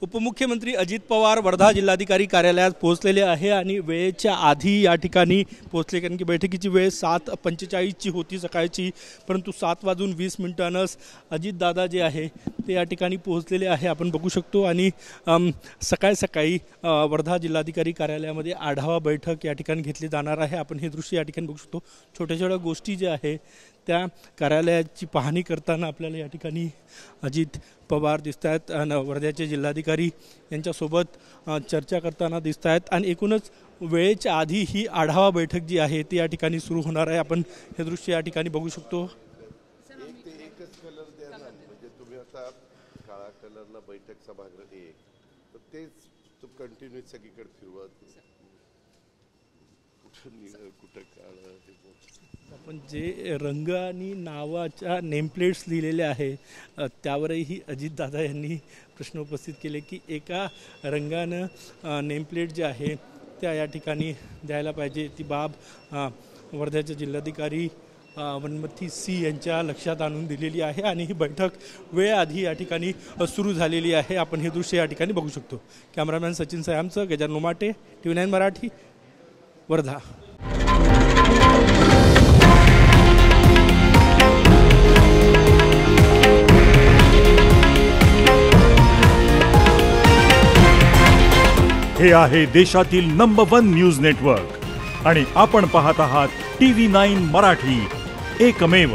उपमुख्यमंत्री अजित पवार वर्धा जिल्हाधिकारी कार्यालयात पोहोचलेले आहे आणि वेळेच्या आधी या ठिकाणी पोहोचले, कारण की बैठकीची वेळ 7:45ची होती सकाळची, परंतु 7:20 अजितदादा जे आहे ते या ठिकाणी पोहोचलेले आहे आपण बघू शकतो। आणि सकाळी वर्धा जिल्हाधिकारी कार्यालयामध्ये आढावा बैठक या ठिकाणी घेतली जाणार आहे। आपण हे दृश्य या ठिकाणी बघू शकतो। छोट्या छोट्या गोष्टी ज्या आहे त्या कार्यालयाची पाहणी करताना आपल्याला या ठिकाणी अजित पवार दिसत आहेत, वर्ध्याचे जिल्हाधिकारी यांच्यासोबत चर्चा करताना दिसत आहेत आणि एकूणच वेळेच्या आधी ही आढावा बैठक जी आहे ती या ठिकाणी सुरू होणार आहे। आपण हे दृश्य या ठिकाणी बघू शकतो। एकच कलर द्या ना, म्हणजे तुम्ही आता काळा कलरला बैठक सभागृह एक, तर तेच तो कंटिन्यू सगळीकडे फिरवत कुठं काळं आपण जे रंग आणि नावाच्या नेमप्लेट्स लिहिलेले आहे त्यावरही अजितदादा यांनी प्रश्न उपस्थित केले की एका रंगानं नेमप्लेट जे आहे त्या या ठिकाणी द्यायला पाहिजे। ती बाब वर्ध्याचे जिल्हाधिकारी वनमथी सी यांच्या लक्षात आणून दिलेली आहे आणि ही बैठक वेळेआधी या ठिकाणी सुरू झालेली आहे। आपण हे दृश्य या ठिकाणी बघू शकतो। कॅमेरामॅन सचिन सयामचं, गजानन लोमाटे, TV9 मराठी, वर्धा। हे आहे देशातील नंबर 1 न्यूज नेटवर्क आणि आपण पाहत आहात TV9 मराठी, एकमेव।